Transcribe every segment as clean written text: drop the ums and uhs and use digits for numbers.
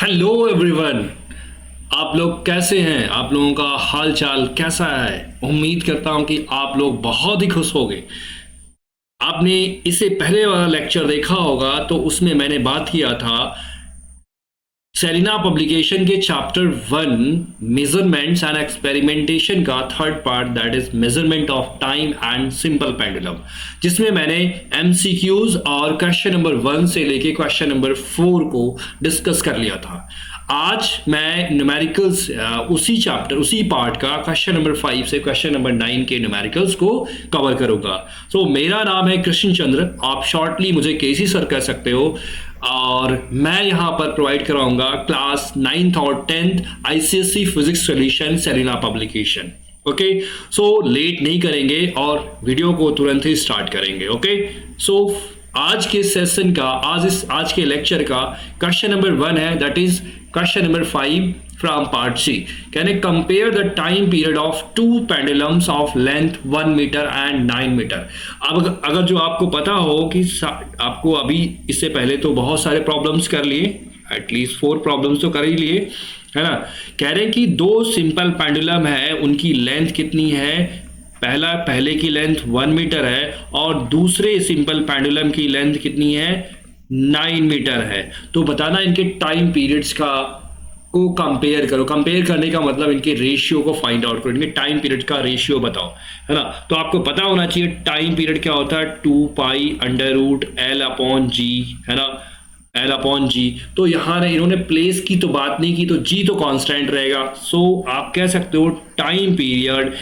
Hello everyone. आप लोग कैसे हैं? आप लोगों का हाल चाल कैसा है? उम्मीद करता हूं कि आप लोग बहुत ही खुश होंगे। आपने इससे पहले वाला लेक्चर देखा होगा तो उसमें मैंने बात किया था सेलिना पब्लिकेशन के चैप्टर 1 मेजरमेंट्स एंड एक्सपेरिमेंटेशन का third part, that is measurement of time and simple pendulum, जिसमें मैंने एमसीक्यूज और क्वेश्चन नंबर 1 से लेके क्वेश्चन नंबर 4 को डिस्कस कर लिया था। आज मैं न्यूमेरिकल्स उसी चैप्टर उसी पार्ट का क्वेश्चन नंबर 5 से क्वेश्चन नंबर 9 के न्यूमेरिकल्स को कवर करूंगा। तो मेरा नाम है कृष्ण चंद्र, आप शॉर्टली मुझे केसी सर कह सकते हो, और मैं यहाँ पर प्रोवाइड कराऊंगा क्लास 9th और 10th ICSE physics solution Selina publication. Okay, so late नहीं करेंगे और वीडियो को तुरंत ही स्टार्ट करेंगे। ओके, सो आज के सेशन का आज के लेक्चर का क्वेश्चन नंबर 1 है, that is question number 5 from part C. कहने compare the time period of two pendulums of length 1 meter and 9 meter. अब अगर जो आपको पता हो कि आपको अभी इससे पहले तो बहुत सारे प्रॉब्लम्स कर लिए, एटलीस्ट 4 प्रॉब्लम्स तो कर ही लिए, है ना। कह रहे हैं कि दो सिंपल पेंडुलम है, उनकी लेंथ कितनी है? पहले की लेंथ 1 मीटर है और दूसरे सिंपल पेंडुलम की लेंथ कितनी है? 9 मीटर है। तो बताना इनके टाइम पीरियड्स को कंपेयर करो। कंपेयर करने का मतलब इनके रेशियो को फाइंड आउट करो, इनके टाइम पीरियड का रेशियो बताओ, है ना। तो आपको पता होना चाहिए टाइम पीरियड क्या होता है, 2π√L/g, है ना, L/g। तो यहाँ इन्होंने प्लेस की तो बात नहीं की, तो g तो कांस्टेंट रहेगा। सो आप कह सकते हो टाइम पीरियड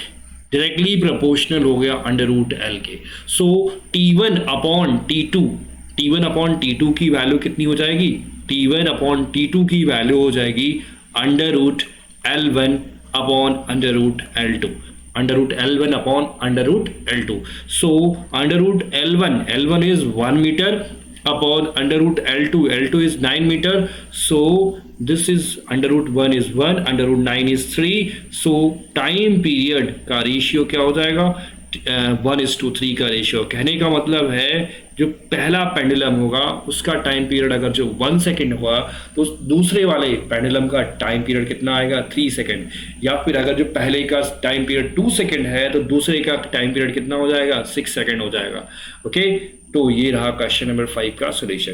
डायरेक्टली प्रोपोर्शनल हो गया √L के। सो T1/T2 की वैल्यू कितनी हो जाएगी? T1/T2 की वैल्यू हो जाएगी √L1/√L2, √L1/√L2। So √L1 is 1 meter upon √L2 is 9 meter. So this is √1 is 1, √9 is 3. So time period का रेशियो क्या हो जाएगा? 1:3 का रेशियो। कहने का मतलब है जो पहला पेंडुलम होगा उसका टाइम पीरियड अगर जो 1 सेकेंड हुआ तो दूसरे वाले पेंडुलम का टाइम पीरियड कितना आएगा? 3 सेकेंड। या फिर अगर जो पहले का टाइम पीरियड 2 सेकेंड है तो दूसरे का टाइम पीरियड कितना हो जाएगा? 6 सेकेंड हो जाएगा। ओके, तो ये रहा क्वेश्चन नंबर 5 का सोल्यूशन।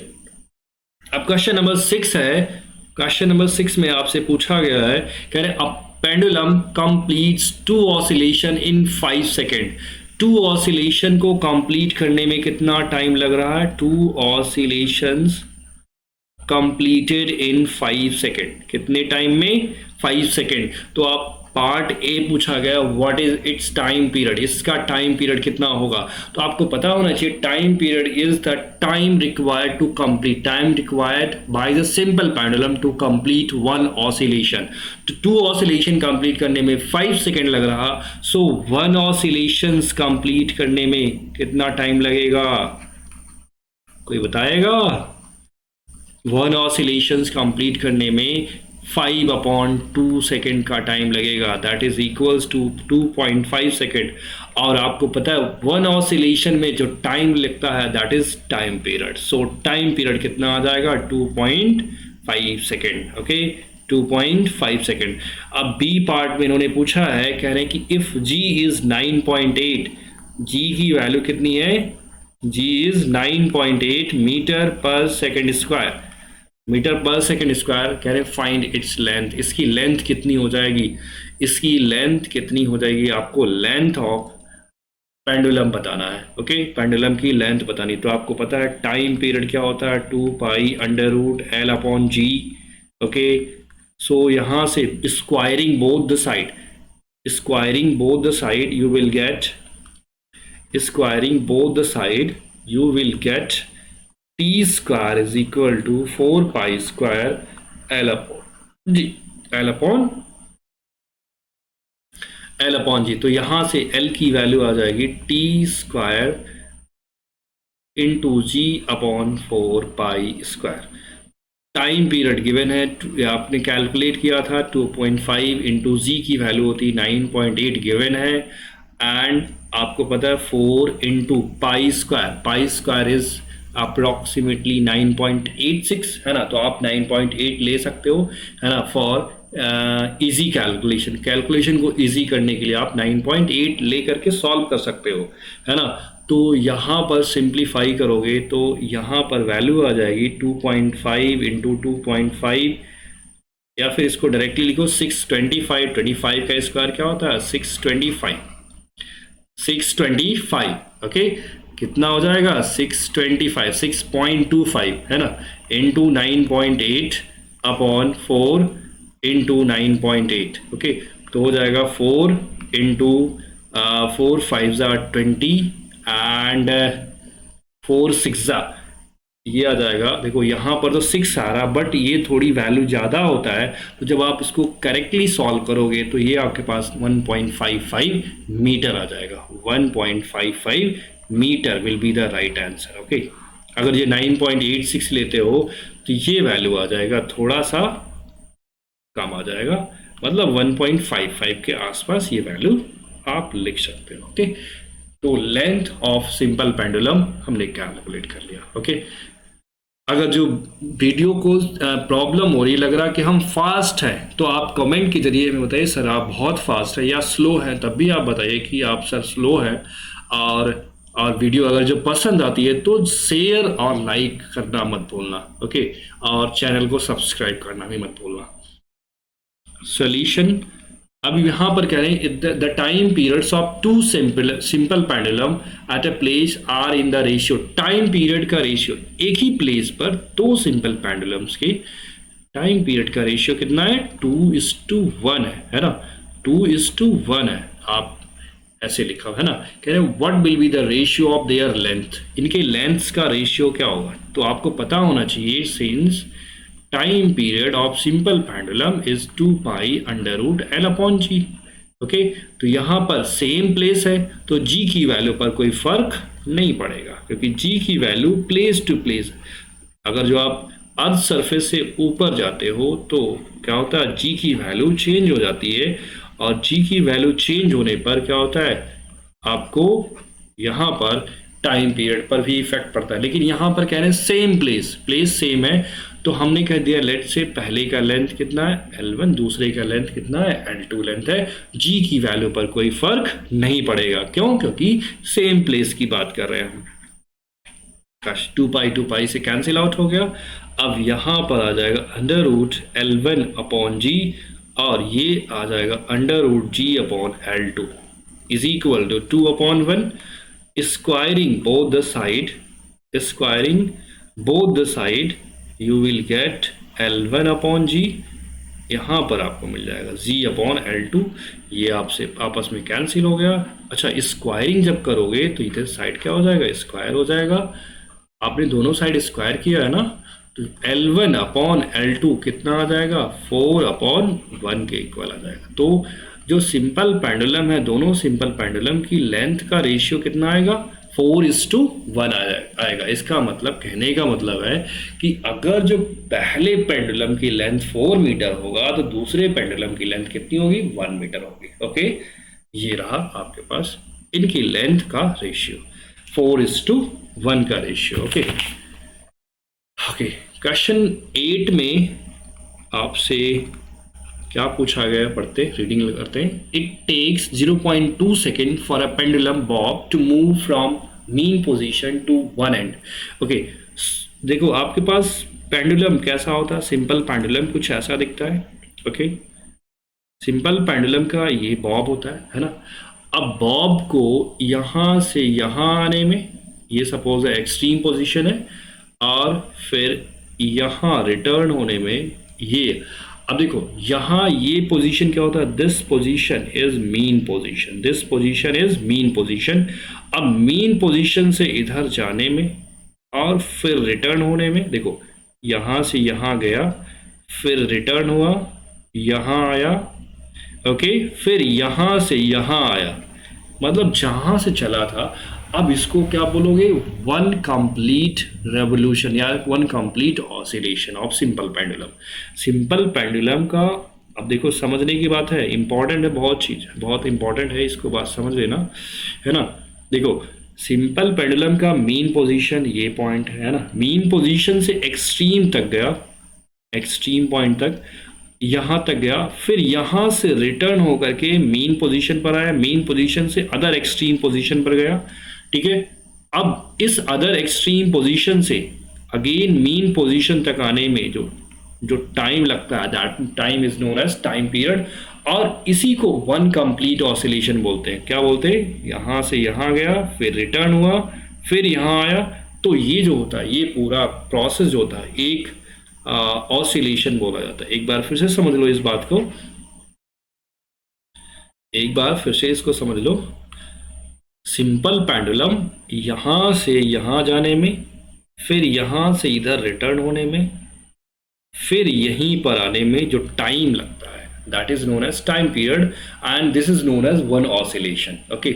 अब क्वेश्चन नंबर 6 है। क्वेश्चन नंबर 6 में आपसे पूछा गया है, कह रहे a pendulum completes 2 oscillation in 5 second. 2 oscillation को कंप्लीट करने में कितना टाइम लग रहा है? 2 ऑसिलेशंस कंप्लीटेड इन 5 सेकेंड। कितने टाइम में? 5 सेकेंड। तो आप पार्ट ए पूछा गया what is its time period, इसका टाइम पीरियड कितना होगा? तो आपको पता होना चाहिए time period is the time required to complete, time required by the simple pendulum to complete 1 oscillation. तो 2 ऑसिलेशन कंप्लीट करने में 5 सेकेंड लग रहा, सो 1 ऑसिलेशंस कंप्लीट करने में कितना टाइम लगेगा? कोई बताएगा? 1 ऑसिलेशंस कंप्लीट करने में 5/2 सेकेंड का टाइम लगेगा, that is equals to 2.5 second. और आपको पता है 1 ऑसिलेशन में जो टाइम लगता है that is time period. So time period कितना आ जाएगा? 2.5 सेकेंड। Okay, 2.5 second. अब बी पार्ट में इन्होंने पूछा है, कह रहे हैं कि इफ g इज 9.8, g की वैल्यू कितनी है? g इज 9.8 मीटर पर सेकेंड स्क्वायर, मीटर पर सेकेंड स्क्वायर। कह रहे फाइंड इट्स लेंथ, इसकी लेंथ कितनी हो जाएगी? इसकी लेंथ कितनी हो जाएगी? आपको लेंथ ऑफ पेंडुलम बताना है। ओके, पेंडुलम की लेंथ बतानी। तो आपको पता है टाइम पीरियड क्या होता है? 2π√L/g। ओके, सो यहाँ से squaring both the side, you will get T square is equal to 4π square L/g। तो यहां से L की वैल्यू आ जाएगी T square into G/4π²। Time period given है, आपने कैलकुलेट किया था 2.5 इंटू जी की वैल्यू होती 9.8 गिवन है, एंड आपको पता है 4 into pi square is approximately 9.86 है ना, तो आप 9.8 ले सकते हो है ना फॉर इजी कैलकुलेशन को इजी करने के लिए आप 9.8 ले करके सॉल्व कर सकते हो है ना। तो यहाँ पर सिंप्लीफाई करोगे तो यहाँ पर वैल्यू आ जाएगी 2.5 इंटू 2.5, या फिर इसको डायरेक्टली लिखो 625। 25 का स्क्वायर क्या होता है 625। ओके, कितना हो जाएगा 625 6.25 है ना, इंटू 9.8 अपॉन 4 इंटू 9.8। ओके, तो हो जाएगा 4 इंटू 4 5 20 एंड 4 6 ये आ जाएगा। देखो यहाँ पर तो 6 आ रहा, बट ये थोड़ी वैल्यू ज़्यादा होता है, तो जब आप इसको करेक्टली सॉल्व करोगे तो ये आपके पास 1.55 मीटर आ जाएगा। 1.55 metre will be the right answer. Okay, अगर ये 9.86 लेते हो तो ये वैल्यू आ जाएगा थोड़ा सा कम आ जाएगा, मतलब 1.55 के आसपास ये वैल्यू आप लिख सकते हो। ओके, तो लेंथ ऑफ सिंपल पेंडुलम हमने कैलकुलेट कर लिया। ओके, अगर जो वीडियो को प्रॉब्लम हो रही लग रहा कि हम फास्ट हैं, तो आप कमेंट के जरिए में बताइए सर आप बहुत फास्ट है या स्लो है, तब भी आप बताइए कि आप सर स्लो है। और वीडियो अगर जो पसंद आती है तो शेयर और लाइक करना मत भूलना। ओके, और चैनल को सब्सक्राइब करना भी मत भूलना। सॉल्यूशन अब यहाँ पर कह रहे हैं the time periods of two simple pendulum at a place are in the ratio. Time period का रेशियो, एक ही प्लेस पर दो सिंपल पेंडुलम्स के टाइम पीरियड का रेशियो कितना है 2:1 है ना, 2:1 है। आप ऐसे लिखा है ना, कह रहे हैं what will be the ratio of their length, इनके लेंथ्स का रेशियो क्या होगा। तो आपको पता होना चाहिए since time period of simple pendulum is 2 pi under root l upon g. Okay, तो यहाँ पर सेम प्लेस है तो जी की वैल्यू पर कोई फर्क नहीं पड़ेगा, क्योंकि जी की वैल्यू प्लेस टू प्लेस। अगर जो आप अर्थ सरफेस से ऊपर जाते हो तो क्या होता है जी की वैल्यू चेंज हो जाती है, और जी की वैल्यू चेंज होने पर क्या होता है आपको यहाँ पर टाइम पीरियड पर भी इफेक्ट पड़ता है। लेकिन यहाँ पर कह रहे हैं सेम प्लेस सेम है, तो हमने कह दिया लेट से पहले का लेंथ कितना है L1, दूसरे का लेंथ कितना है L2 लेंथ है। जी की वैल्यू पर कोई फर्क नहीं पड़ेगा, क्यों, क्योंकि सेम प्लेस की बात कर रहे हैं हम। 2 पाई से कैंसिल आउट हो गया। अब यहाँ पर आ जाएगा अंडर रूट L1 अपॉन जी, और ये आ जाएगा under root g upon L2 is equal to 2/1। Squaring both the side you will get L1 upon g, यहाँ पर आपको मिल जाएगा G अपॉन L2, ये आपसे आपस में कैंसिल हो गया। अच्छा, स्क्वायरिंग जब करोगे तो इधर साइड क्या हो जाएगा स्क्वायर हो जाएगा। आपने दोनों साइड स्क्वायर किया है ना, तो L1 अपॉन L2 कितना आ जाएगा 4/1 के इक्वल आ जाएगा। तो जो सिंपल पेंडुलम है, दोनों सिंपल पेंडुलम की लेंथ का रेशियो कितना आएगा 4:1 आएगा। इसका मतलब, कहने का मतलब है कि अगर जो पहले पेंडुलम की लेंथ 4 मीटर होगा तो दूसरे पेंडुलम की लेंथ कितनी होगी 1 मीटर होगी। ओके, ये रहा आपके पास इनकी लेंथ का रेशियो 4:1 का रेशियो। ओके, क्वेश्चन 8 में आपसे क्या पूछा गया, पढ़ते रीडिंग करते हैं। It takes 0.2 second for a pendulum bob to move from mean position to one end. Okay, देखो आपके पास पेंडुलम कैसा होता है, सिंपल पेंडुलम कुछ ऐसा दिखता है। ओके, सिंपल पेंडुलम का ये बॉब होता है ना। अब बॉब को यहाँ से यहाँ आने में, ये सपोज एक्सट्रीम पोजीशन है, और फिर यहाँ रिटर्न होने में ये, अब देखो यहाँ ये पोजीशन क्या होता है, this position is mean position, this position is mean position. अब मीन पोजीशन से इधर जाने में और फिर रिटर्न होने में, देखो यहाँ से यहाँ गया, फिर रिटर्न हुआ, यहाँ आया, ओके, फिर यहाँ से यहाँ आया, मतलब जहाँ से चला था। अब इसको क्या बोलोगे, वन कंप्लीट रेवोल्यूशन या one complete oscillation of simple pendulum. Simple pendulum का अब देखो समझने की बात है, इंपॉर्टेंट है, बहुत चीज़ बहुत इंपॉर्टेंट है, इसको बात समझ लेना है ना। देखो सिंपल पेंडुलम का मीन पोजीशन ये पॉइंट है ना, मीन पोजीशन से एक्सट्रीम तक गया, एक्सट्रीम पॉइंट तक यहाँ तक गया, फिर यहाँ से रिटर्न होकर के मीन पोजीशन पर आया, मीन पोजीशन से अदर एक्सट्रीम पोजीशन पर गया। ठीक है, अब इस अदर एक्सट्रीम पोजीशन से अगेन मीन पोजीशन तक आने में जो जो टाइम लगता है, that time is known as time period, और इसी को वन कंप्लीट ऑसिलेशन बोलते हैं। क्या बोलते हैं? यहाँ से यहाँ गया, फिर रिटर्न हुआ, फिर यहाँ आया, तो ये जो होता है, ये पूरा प्रोसेस जो होता है एक ऑसिलेशन बोला जाता है। एक बार फिर से समझ लो इस बात को, एक बार फिर से इसको समझ लो। सिंपल पेंडुलम यहां से यहां जाने में, फिर यहां से इधर रिटर्न होने में, फिर यहीं पर आने में जो टाइम लगता है, that is known as time period, and this is known as one oscillation. Okay,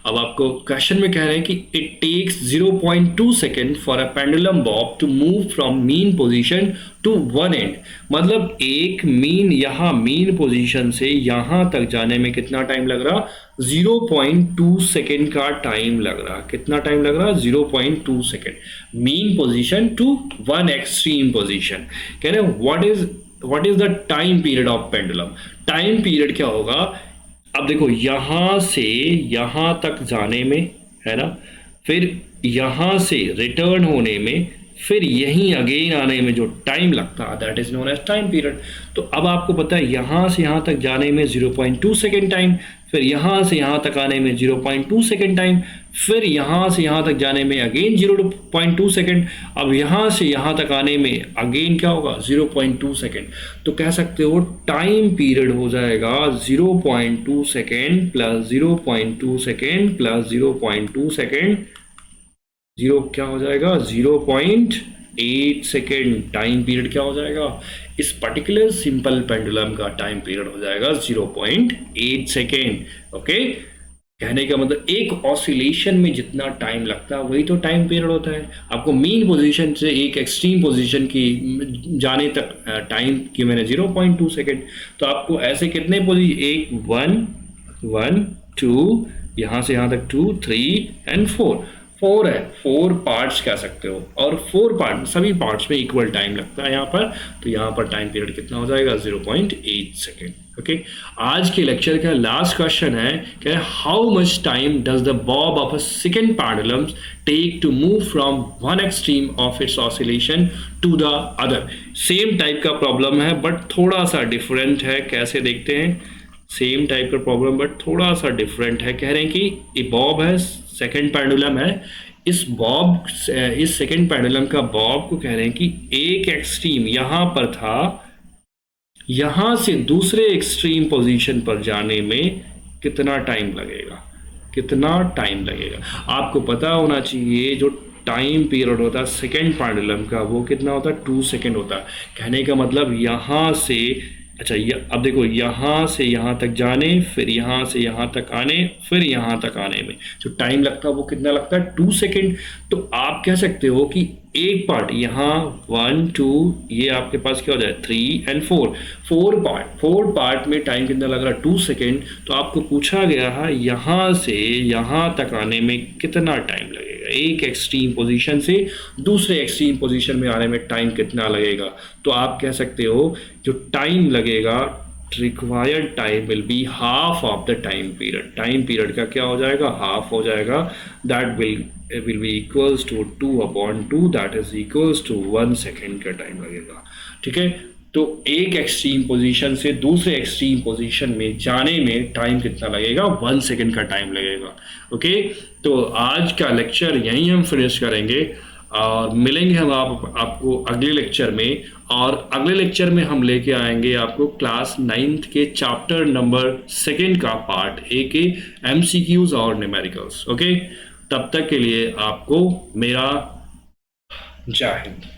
अब आपको क्वेश्चन में कह रहे हैं कि it takes 0.2 second for a pendulum bob to move from mean position to one end. मतलब एक मीन, यहाँ मीन पोजीशन से यहाँ तक जाने में कितना टाइम लग रहा? 0.2 सेकेंड का टाइम लग रहा। कितना टाइम लग रहा? 0.2 second, mean position to one extreme position. कह रहे what is the time period of pendulum? टाइम पीरियड क्या होगा? अब देखो, यहां से यहां तक जाने में है ना, फिर यहां से रिटर्न होने में, फिर यहीं अगेन आने में जो टाइम लगता है, that is known as time period. तो अब आपको पता है यहां से यहां तक जाने में 0.2 सेकेंड टाइम, फिर यहां से यहां तक आने में 0.2 सेकेंड टाइम, फिर यहां से यहां तक जाने में अगेन 0.2 सेकेंड, अब यहां से यहां तक आने में अगेन क्या होगा? 0.2 सेकेंड। तो कह सकते हो टाइम पीरियड हो जाएगा 0.2 second plus 0.2 second plus 0.2 second, zero क्या हो जाएगा? 0.8 सेकेंड। टाइम पीरियड क्या हो जाएगा? इस पर्टिकुलर सिंपल पेंडुलम का टाइम पीरियड हो जाएगा 0.8 सेकेंड। ओके, कहने का मतलब एक ऑसिलेशन में जितना टाइम लगता है वही तो टाइम पीरियड होता है। आपको मीन पोजीशन से एक एक्सट्रीम पोजीशन की जाने तक टाइम की मैंने 0.2 सेकेंड, तो आपको ऐसे कितने पोजीशन, एक 1 2, यहाँ से यहाँ तक 2 3 एंड 4 है, 4 पार्ट्स कह सकते हो, और 4 पार्ट सभी पार्ट्स में इक्वल टाइम लगता है यहाँ पर। तो यहाँ पर टाइम पीरियड कितना हो जाएगा? 0.8 सेकेंड। ओके, आज के लेक्चर का लास्ट क्वेश्चन है कि how much time does the bob of a second pendulum take to move from one extreme of its oscillation to the other. Same type का problem है बट थोड़ा सा different है। कैसे देखते हैं? सेम टाइप का प्रॉब्लम बट थोड़ा सा डिफरेंट है। कह रहे हैं कि ये बॉब है, सेकेंड पेंडुलम है, इस सेकेंड पेंडुलम का बॉब को कह रहे हैं कि एक एक्सट्रीम यहां पर था, यहां से दूसरे एक्सट्रीम पोजीशन पर जाने में कितना टाइम लगेगा? कितना टाइम लगेगा? आपको पता होना चाहिए जो टाइम पीरियड होता है सेकेंड पेंडुलम का वो कितना होता है? 2 सेकेंड होता है। कहने का मतलब यहां से, अच्छा अब देखो, यहाँ से यहाँ तक जाने, फिर यहाँ से यहाँ तक आने, फिर यहाँ तक आने में जो टाइम लगता है वो कितना लगता है? 2 सेकेंड। तो आप कह सकते हो कि एक पार्ट यहाँ 1 2, ये आपके पास क्या हो जाए? 3 एंड 4 पार्ट में टाइम कितना लग रहा है? 2 सेकेंड। तो आपको पूछा गया है यहाँ से यहाँ तक आने में कितना टाइम लगेगा? एक एक्सट्रीम पोजीशन से दूसरे एक्सट्रीम पोजीशन में आने में टाइम कितना लगेगा? तो आप कह सकते हो जो टाइम लगेगा, required time will be half of the time period. Time period का क्या हो जाएगा? हाफ हो जाएगा। That will be equals to 2/2, that is equals to 1 second का टाइम लगेगा। ठीक है, तो एक एक्सट्रीम पोजीशन से दूसरे एक्सट्रीम पोजीशन में जाने में टाइम कितना लगेगा? 1 सेकेंड का टाइम लगेगा। ओके, तो आज का लेक्चर यहीं हम फिनिश करेंगे और मिलेंगे हम आपको अगले लेक्चर में। और अगले लेक्चर में हम लेके आएंगे आपको क्लास 9th के चैप्टर नंबर 2 का पार्ट ए के MCQs और न्यूमेरिकल्स। ओके, तब तक के लिए आपको मेरा जय हिंद।